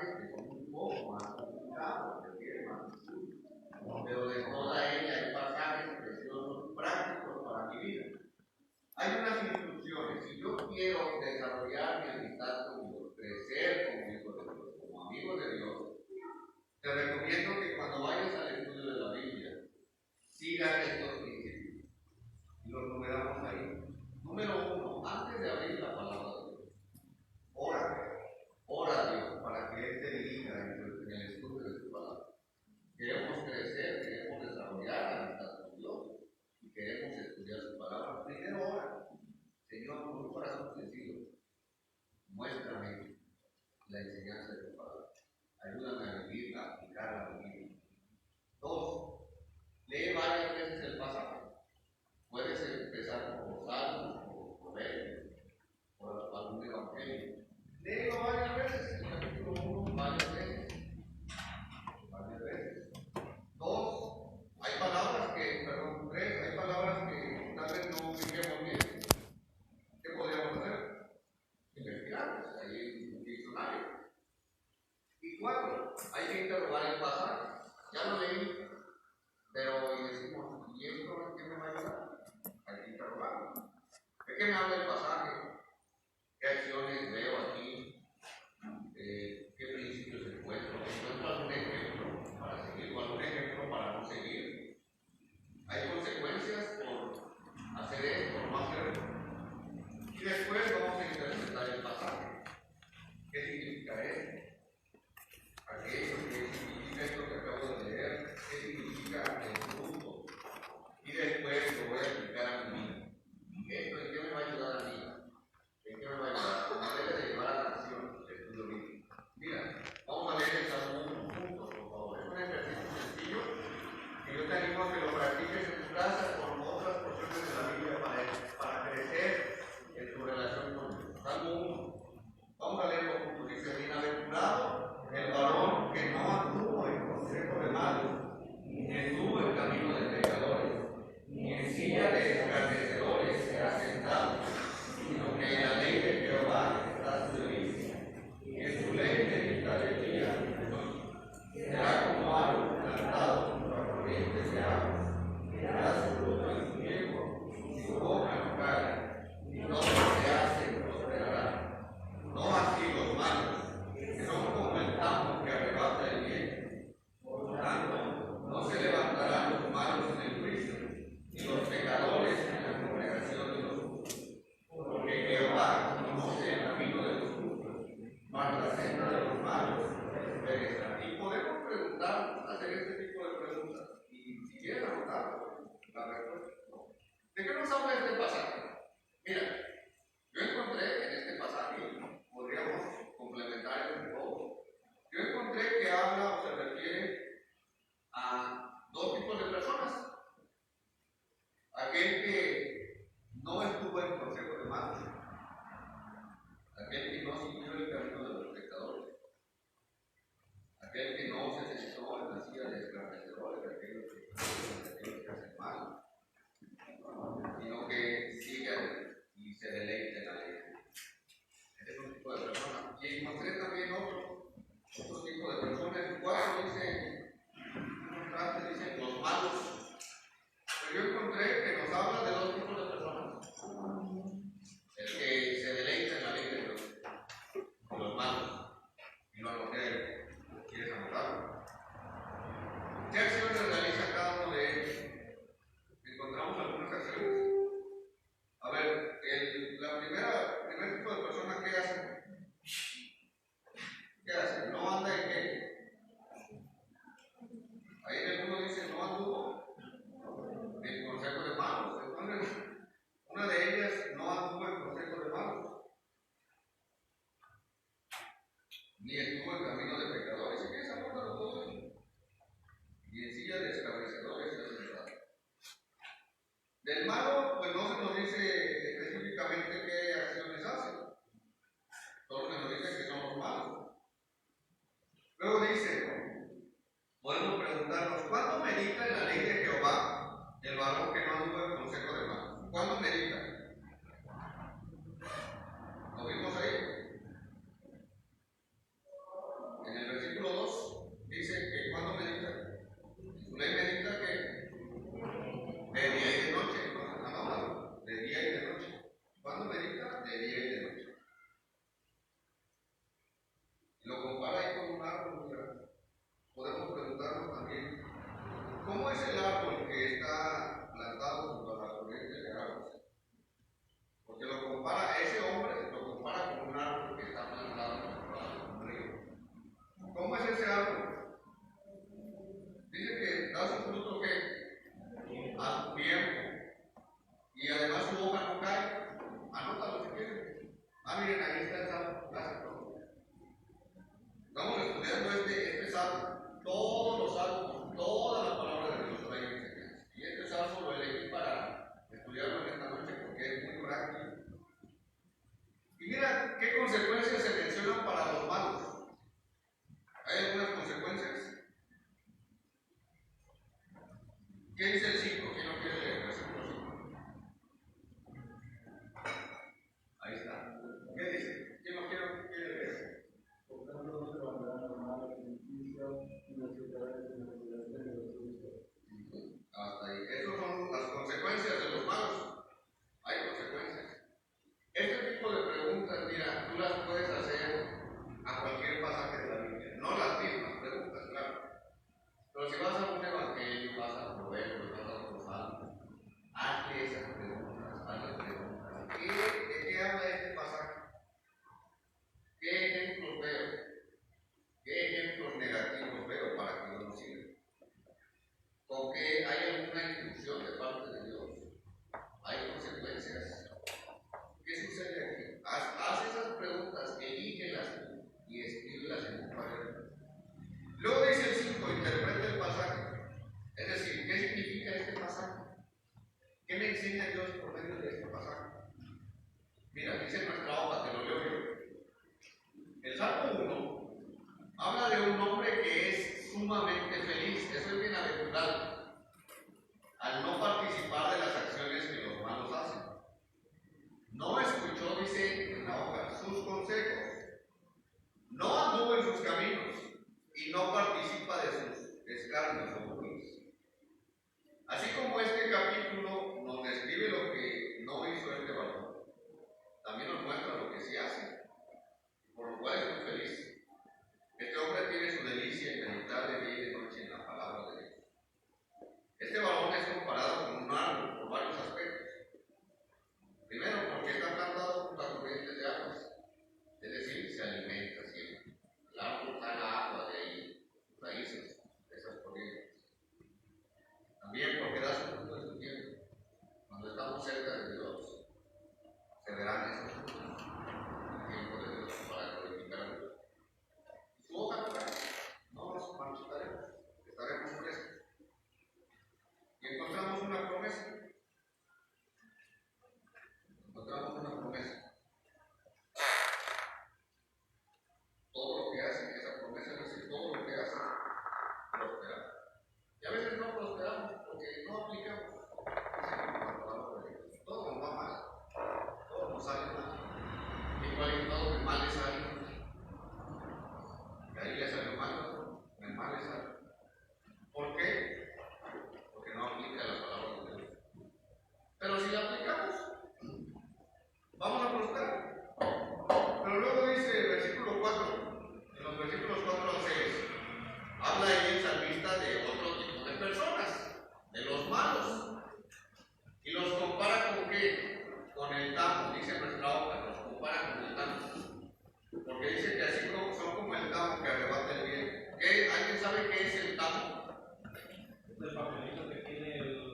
pasajes que son un poco más complicados, que tienen más estudio. Pero de toda ella hay pasajes preciosos, prácticos para mi vida. Hay unas instrucciones. Si yo quiero desarrollar mi amistad con Dios, crecer como hijo de Dios, como amigo de Dios, te recomiendo que cuando vayas al estudio de la Biblia, sigas estos principios. Y los numeramos ahí. Número 1, antes de abrir la palabra de Dios, ora a Dios para que Él te dirija en el estudio de su palabra. Queremos crecer, queremos desarrollar la amistad con Dios y queremos estudiar su palabra. Primero ora. Señor, con un corazón sencillo, muéstrame la enseñanza de tu palabra. Ayúdame a vivirla, a aplicarla a mi vida. 2, lee varias veces el pasaje. Puedes empezar por los salmos, por proverbios, por algún evangelio. Léelo varias veces, el capítulo 1, varias veces. 2, hay palabras que, 3, hay palabras que tal vez no ubiquemos bien. ¿Qué podríamos hacer? Investigarlas, ahí en un diccionario. Y 4, hay que interrogar el pasaje. Ya lo leí, pero decimos, ¿y esto en qué me va a ayudar? Hay que interrogarlo. ¿De qué me habla el pasaje? ¿Qué acciones veo aquí? ¿Qué principios encuentro? ¿Encuentro algún ejemplo para seguir o algún ejemplo para no seguir? ¿Hay consecuencias por hacer esto o no hacerlo? Y después vamos a interpretar el pasaje. ¿Qué significa esto? Aquello, ¿qué significa esto que acabo de leer? ¿Qué significa el fruto? Y después lo voy a aplicar a mi vida. ¿Esto en qué me va a ayudar a mí? ¿En qué me va a ayudar? ¿Cómo debe de llevar a la acción el estudio bíblico? Mira, vamos a leer el Salmo 1 juntos, por favor. Es un ejercicio sencillo que yo te animo a que lo practiques en tu casa con otras porciones de la Biblia para crecer en tu relación con Dios. Salmo 1. Vamos a leerlo juntos. Dice: bienaventurado el varón que no anduvo en consejo de malos, ni estuvo en camino de pecadores, ni en silla de escarnecedores será sentado, sino que en la ley de Jehová está su delicia, y en su ley medita de día y de noche. Será como árbol plantado junto a corrientes de aguas, que da su fruto en su tiempo, y su boca no cae, y todo lo que hace prosperará. No así los malos, que son como el campo que arrebata el viento. Por lo tanto, no se levantarán los malos en el juicio, ni los pecadores en la congregación de los justos. Porque Jehová conoce el camino de los justos, mas la senda de los malos perezca. Y podemos preguntar, hacer este tipo de preguntas, y si quieren anotar la respuesta. ¿De qué nos habla este pasaje? Mira, yo encontré en este pasaje, podríamos complementar un poco, yo encontré que habla o se refiere a dos tipos de personas. Aquel que no estuvo en consejo de malos, aquel que no siguió el camino de los pecadores, aquel que no se sentó en la silla de escarnecedores, aquellos que hacen mal, sino que sigan y se deleiten en la ley. Este es un tipo de persona. Y encontré también otro tipo de personas, el cual dice, dicen los malos. Pero yo encontré que nos habla de dos tipos de personas. El que se deleita en la ley de Dios, y los malos. Y lo anoté, ¿quieres anotarlo? ¿Qué acciones realiza cada uno de ellos? Encontramos algunas acciones. A ver, el primer tipo de persona, ¿qué hace? ¿Qué hace? No anda en qué. Ahí en el 1 dice: no anduvo en consejo de malos. Entonces, una de ellas no anduvo en consejo de malos, ni estuvo en camino de pecadores. ¿Y qué es amor de los dos? Y en silla de escarnecedores se sentado. Del malo, pues no se nos dice específicamente qué acciones hace, solo se nos dice que son los malos. Luego dice, podemos preguntarnos, ¿cuándo medita en la ley de Jehová el varón que no anduvo en consejo de malos? ¿Cuándo medita? ¿Lo vimos ahí? En salmo, todos los salmos, toda la palabra de Dios trae enseñanza. Y este salmo lo elegí para estudiarlo en esta noche porque es muy práctico. Y mira qué consecuencias se mencionan para los malos. ¿Hay algunas consecuencias? ¿Qué dice el 5? ¿Quién no quiere leer el versículo 5? Ahí está. ¿Qué dice? ¿Quién no quiere leer? Por tanto, no se levantarán los malos en juicio y los ciudadanos en la presencia de los justos. Hasta ahí. Esas son las consecuencias de los malos. Hay consecuencias. Este tipo de preguntas, mira, tú las puedes hacer a cualquier pasaje de la Biblia. No las mismas preguntas, claro. Pero si vas a un evangelio, vas a Proverbios, vas a otros salmos, hazle esas preguntas, hazle preguntas. ¿De qué habla este pasaje? ¿Qué ejemplos veo? ¿Qué ejemplos negativos veo para que yo no siga? ¿Con qué hay alguna instrucción de parte de Dios? ¿Hay consecuencias? ¿Qué sucede aquí? Haz esas preguntas, elígelas y escríbelas en un cuaderno. Luego dice el 5, interpreta el pasaje. Es decir, ¿qué significa este pasaje? ¿Qué me enseña Dios por medio de este pasaje? Mira, dice nuestra hoja, te lo leo yo. El Salmo 1 habla de un hombre que es sumamente feliz, eso es bienaventurado, al no participar de las acciones que los malos hacen. No escuchó, dice en la hoja, sus consejos, no anduvo en sus caminos y no participa de sus escarnios o burlas. Así como este capítulo nos describe lo que no hizo este varón, también nos muestra lo que sí hace, por lo cual es muy feliz. Este hombre tiene su delicia en meditar de día y de noche en la palabra de Dios. Este varón es comparado con un árbol por varios aspectos. Primero, porque está plantado junto a corrientes de aguas, es decir, se alimenta siempre. El árbol da la agua de ahí, raíces de esas corrientes. También porque da su fruto en su tiempo. Cuando estamos cerca de Dios, se verán esos frutos. El tiempo de Dios para glorificar a Dios. Su hoja no cae, no nos marchitaremos, estaremos frescos. Y encontramos una promesa. Encontramos una promesa. Todo lo que hace, esa promesa es decir, todo lo que hace, prosperará. Y a veces no prosperamos porque no aplicamos. Todo nos va mal, todo nos sale mal. Igual todo el mal le sale. Y ahí le salió mal, el mal le sale. ¿Por qué? Porque no aplica la palabra de Dios. Pero si la aplicamos, vamos a prosperar. Pero luego dice el versículo 4, en los versículos 4 al 6, habla ahí el salmista de otro tipo de personas, de los malos. Y los compara con qué? Con el tamo, dice nuestra hoja, los compara con el tamo. Porque dice que así son como el tamo que arrebata el viento. ¿Alguien sabe qué es el tamo? Es el papelito que tiene el.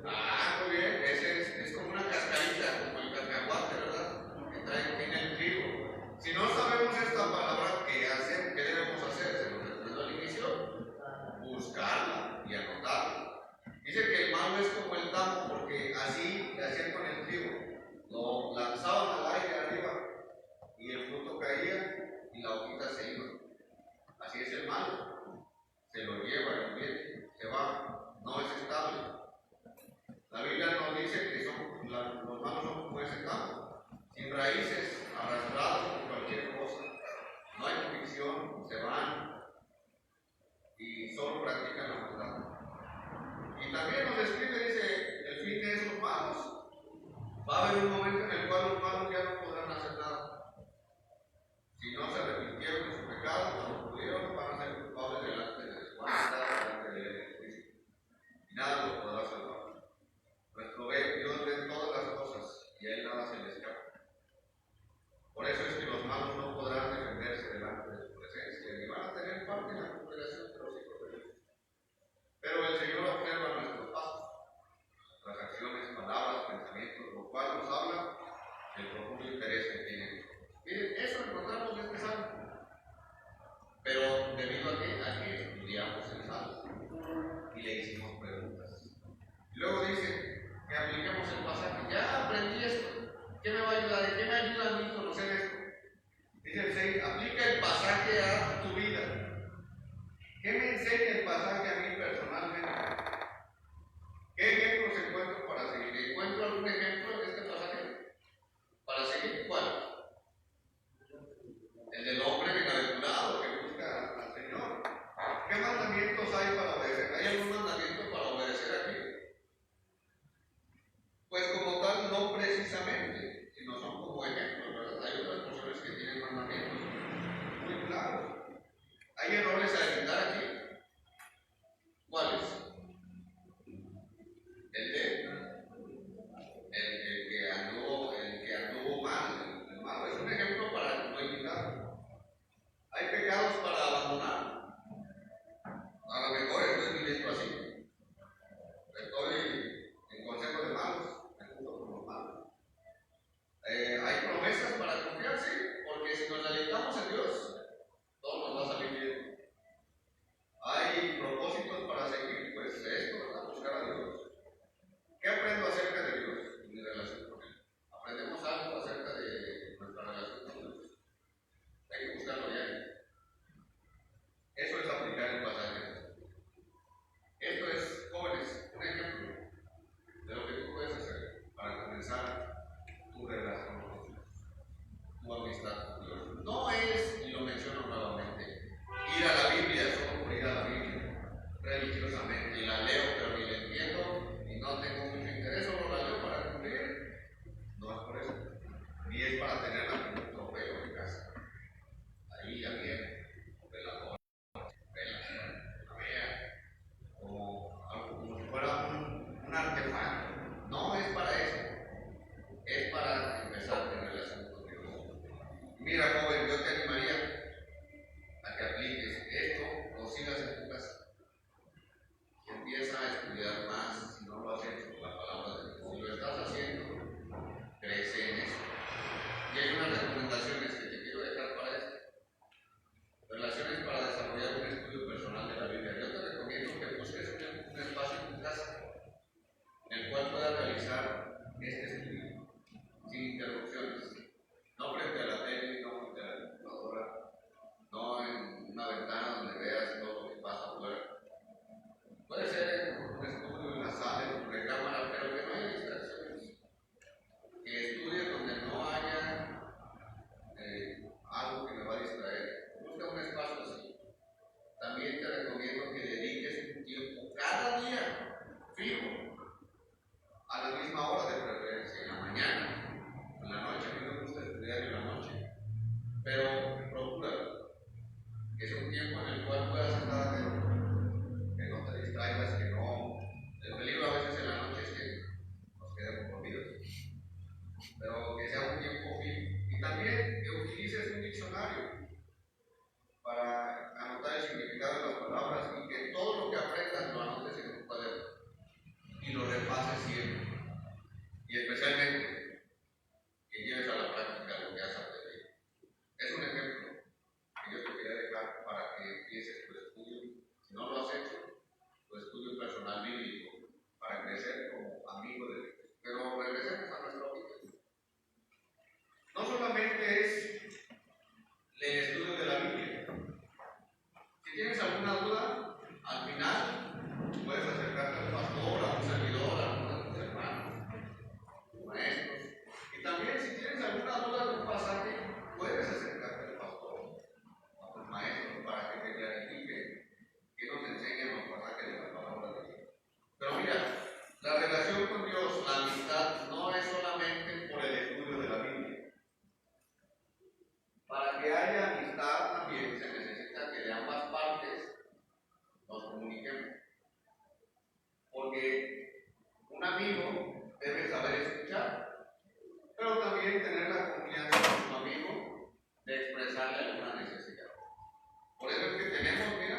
Muy bien, ese es como una cascarita, como el cacahuate, ¿verdad? Que tiene el trigo. Si no sabemos esta palabra, ¿qué debemos hacer? Se lo recuerdo al inicio. Buscarla y anotarla. Dice que el malo es como el tamo, porque así le hacían con el trigo. Lo lanzaban al aire arriba y el fruto caía y la hojita se iba. Así es el malo. Se lo lleva el viento, se va, no es estable. La Biblia nos dice que los malos son como ese tamo, sin raíces, arrastrados por cualquier cosa. No hay convicción, se van y solo practican la maldad. Y también nos describe, dice, el fin de esos malos. Va a haber un momento en el cual los malos ya no podrán hacer nada. Si no se arrepintieron de su pecado, cuando pudieron, van a ser culpables delante de Dios, van a estar delante de él en juicio. Y nada los podrá salvar. Nuestro Dios ve todas las cosas y a él nada se le escapa. Por eso es que los malos no podrán defenderse delante de su presencia, ni van ¿Hay errores a evitar aquí? ¿Cuáles? El que anduvo mal, el malo, es un ejemplo para no evitar. ¿Hay pecados para abandonar? A lo mejor estoy viviendo así. Estoy en consejos de malos, me junto con los malos. ¿Hay promesas para confiar? Sí, porque si nos dedicamos a Dios, todo nos va a salir bien. ¿Hay propósitos para seguir? Pues esto, ¿verdad? Buscar a Dios. ¿Qué aprendo acerca de Dios en mi relación con Él? ¿Aprendemos algo acerca de nuestra relación con Dios? Hay que buscarlo diario. Eso es aplicar el pasaje. Esto es, jóvenes, un ejemplo de lo que tú puedes hacer para comenzar tu relación con Dios, tu amistad con Dios. No es, y lo menciono nuevamente, ir a la Biblia solo por ir a la Biblia religiosamente, y la leo pero ni la entiendo y no tengo mucho interés, solo la leo para cumplir. No es por eso, ni es para tenerla como un trofeo en casa. Ahí ya viene, velador, la vea, como si fuera un artefacto. No es para eso, es para empezar mi relación con Dios. Mira, joven, yo te animaría a que apliques esto o sigas en tu casa. Empieza a estudiar más, si no lo has hecho, la palabra de Dios. Si lo estás haciendo, crece en eso. Y hay unas recomendaciones que te quiero dejar para esto. Relaciones para desarrollar un estudio personal de la Biblia. Yo te recomiendo que busques un espacio en tu casa en el cual puedas realizar este estudio sin interrupciones. No frente a la tele, no frente a la computadora, no en una ventana donde veas todo lo que pasa afuera. Puede ser un estudio en la sala, en tu recámara, pero que no haya distracciones. Que estudies donde no haya algo que me va a distraer. Busca un espacio así. También te recomiendo que dediques un tiempo cada día fijo a la misma hora de preferencia, en la mañana, en la noche. A mí me gusta estudiar en la noche, pero procura que sea un tiempo en el cual puedas estar atento, que no te distraigas, que no. El peligro a veces en la noche es que nos quedemos dormidos, pero que sea un tiempo fijo. Y también que utilices un diccionario para anotar el significado de las palabras y que todo lo que aprendas lo anotes en un cuaderno y lo repases siempre. Y especialmente que lleves a la práctica lo que has aprendido. Es un ejemplo que yo te quería dejar para que empieces tu estudio, si no lo has hecho, tu estudio personal bíblico, para crecer como amigo de Dios. Pero regresemos a nuestra vida. No solamente es el estudio de la Biblia. Si tienes alguna duda, al final puedes acercarte al pastor, a un servidor, a tus hermanos, maestros. Y también si tienes alguna duda de un pasaje, puedes acercarte al pastor, a tus maestros, para que te clarifiquen, que nos enseñen los pasajes de la palabra de Dios. Pero mira, la relación con Dios, la amistad, no es solamente por el estudio de la Biblia. Para que haya amistad también se necesita que de ambas partes nos comuniquemos. Porque un amigo debe saber escuchar, pero también tener la confianza con su amigo de expresarle alguna necesidad. Por eso es que tenemos, mira,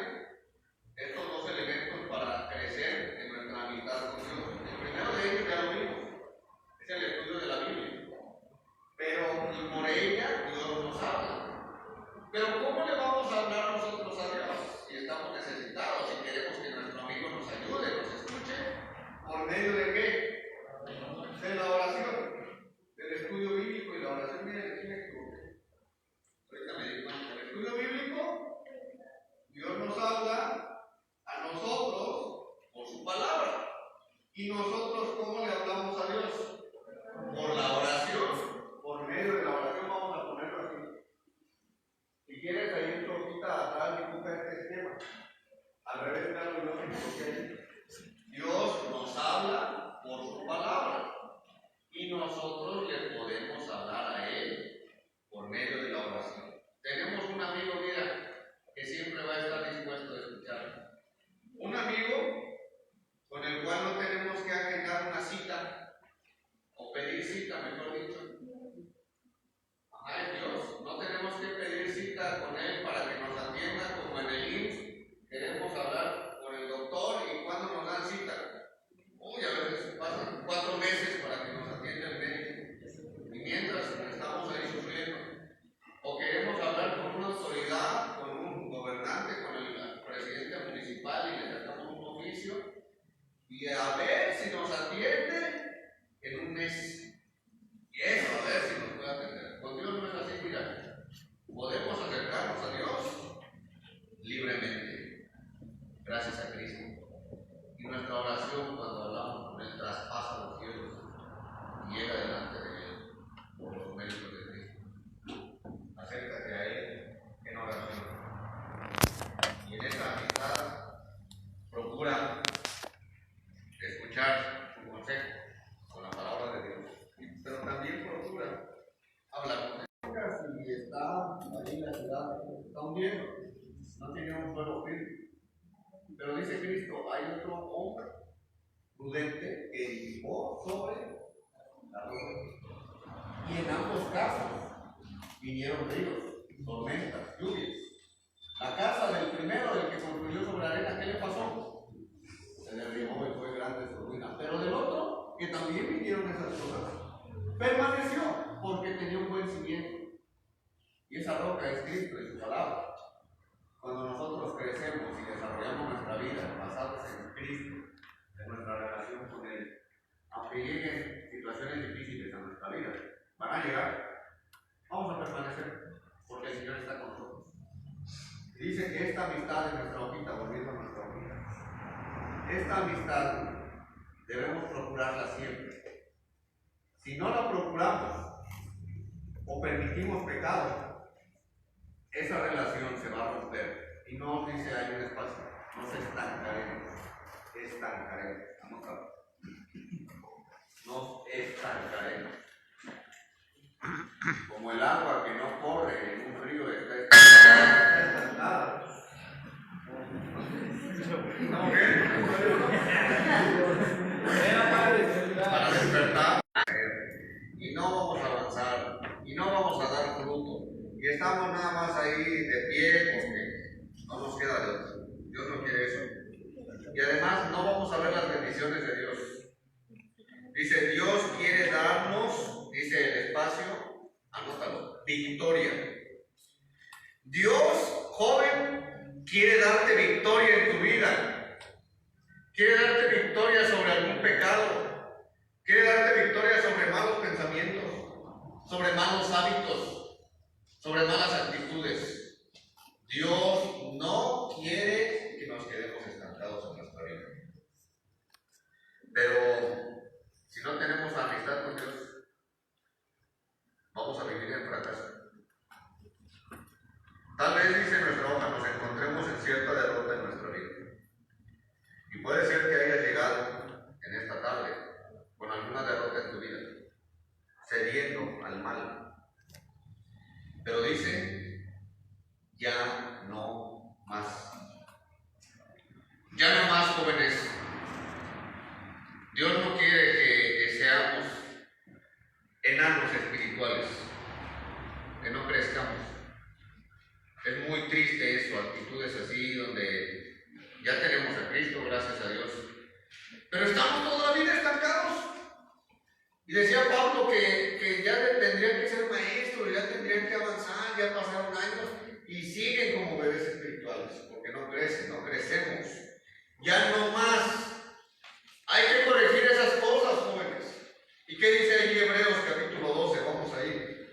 estos dos elementos para crecer en nuestra amistad con Dios. El primero de ellos ya lo vimos, es el estudio de la Biblia. Pero por ella Dios nos habla. Pero ¿cómo le vamos a hablar nosotros a Dios si estamos necesitados, si queremos que nuestro amigo nos ayude, nos escuche? ¿Por medio de qué? De la oración, del estudio bíblico y la oración. Mira, aquí me equivoqué. Ahorita me di cuenta. El estudio bíblico, Dios nos habla a nosotros por su palabra. ¿Y nosotros cómo le hablamos a Dios? Por la oración. Por medio de la oración, vamos a ponerlo así. Si quieres, ahí un poquito atrás dibuja este esquema. Al revés, claro, yo me equivoqué. Dios nos habla por su palabra y nosotros le podemos hablar a Él por medio de la oración. Tenemos un amigo, mira, que siempre va a estar hundiendo, no tenía un suelo firme. Pero dice Cristo, hay otro hombre prudente que edificó sobre la roca. Y en ambos casos vinieron ríos, tormentas, lluvias. La casa del primero, del que construyó sobre arena, ¿qué le pasó? Se derribó y fue grande su ruina. Pero del otro, que también vinieron esas cosas, permaneció porque tenía un buen cimiento. Y esa roca es Cristo y su palabra. Cuando nosotros crecemos y desarrollamos nuestra vida basados en Cristo, en nuestra relación con Él, aunque lleguen situaciones difíciles a nuestra vida, van a llegar, vamos a permanecer, porque el Señor está con nosotros. Dice que esta amistad de nuestra hojita, volviendo a nuestra hojita, esta amistad debemos procurarla siempre. Si no la procuramos o permitimos pecado, esa relación se va a romper. Y no dice hay un espacio, nos estancaremos. Estancaremos. Anótalo. Nos estancaremos. Como el agua que no corre en un río está estancada. ¿No ven? Para despertar. Y no vamos a avanzar. Y no vamos a dar fruto. Y estamos nada más ahí de pie porque no nos queda de otro. Dios no quiere eso. Y además no vamos a ver las bendiciones de Dios. Dice, Dios quiere darnos, dice el espacio, anótalo, victoria. Dios, joven, quiere darte victoria en tu vida. Quiere darte victoria sobre algún pecado. Quiere darte victoria sobre malos pensamientos, sobre malos hábitos, sobre malas actitudes. Dios no quiere que nos quedemos estancados en nuestra vida. Pero si no tenemos amistad con Dios, vamos a vivir en fracaso. Tal vez, dice nuestra hoja, nos encontremos en cierta derrota en nuestra vida. Y puede ser que hayas llegado en esta tarde con alguna derrota en tu vida, cediendo al mal. Pero dice, ya no más. Ya no más, jóvenes. Dios no quiere que seamos enanos espirituales, que no crezcamos. Es muy triste eso, actitudes así donde ya tenemos a Cristo, gracias a Dios, pero estamos toda la vida estancados. Y decía Pablo que ya tendrían que ser maestros, ya tendrían que avanzar, ya pasaron años y siguen como bebés espirituales, porque no crecen, no crecemos. Ya no más. Hay que corregir esas cosas, jóvenes. ¿Y qué dice ahí Hebreos capítulo 12? Vamos ahí.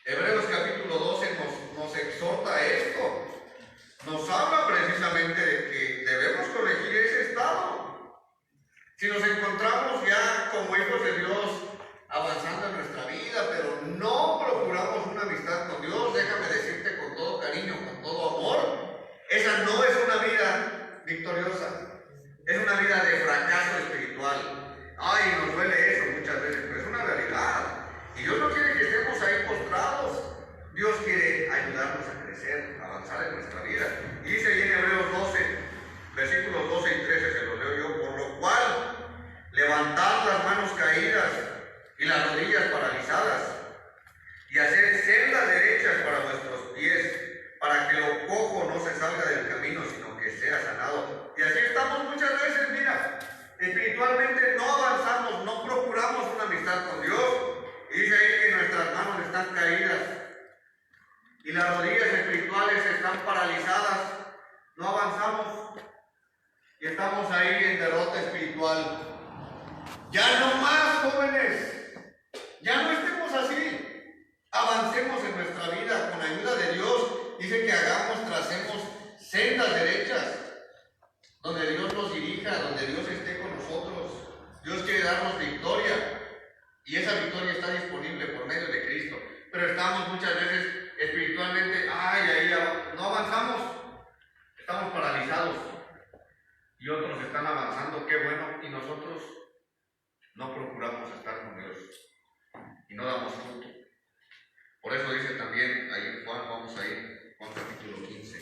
Hebreos capítulo 12 nos exhorta a esto. Nos habla precisamente de que debemos corregir ese estado. Si nos encontramos ya como hijos de Dios avanzando en nuestra vida, pero no procuramos una amistad con Dios, déjame decirte con todo cariño, con todo amor, esa no es una vida victoriosa. Es una vida de fracaso espiritual. Ay, nos duele eso muchas veces, pero es una realidad. Y Dios no quiere que estemos ahí postrados. Dios quiere ayudarnos a crecer, a avanzar en nuestra vida. Y dice ahí en Hebreos 12, versículos 12 y 13, se los leo yo, por lo cual, levantad las manos caídas y las rodillas paralizadas, y hacer sendas derechas para vuestros pies, para que lo cojo no se salga del camino, sino que sea sanado. Y así estamos muchas veces, mira, espiritualmente no avanzamos, no procuramos una amistad con Dios. Y dice ahí que nuestras manos están caídas y las rodillas espirituales están paralizadas, no avanzamos y estamos ahí en derrota espiritual. Ya no más, jóvenes, ya no estemos así. Avancemos en nuestra vida con ayuda de Dios. Dice que tracemos sendas derechas, donde Dios nos dirija, donde Dios esté con nosotros. Dios quiere darnos victoria, y esa victoria está disponible por medio de Cristo. Pero estamos muchas veces espiritualmente, no avanzamos, estamos paralizados, y otros están avanzando, qué bueno, y nosotros no procuramos estar con Dios, y no damos fruto. Por eso dice también ahí en Juan, vamos a ir, Juan capítulo 15.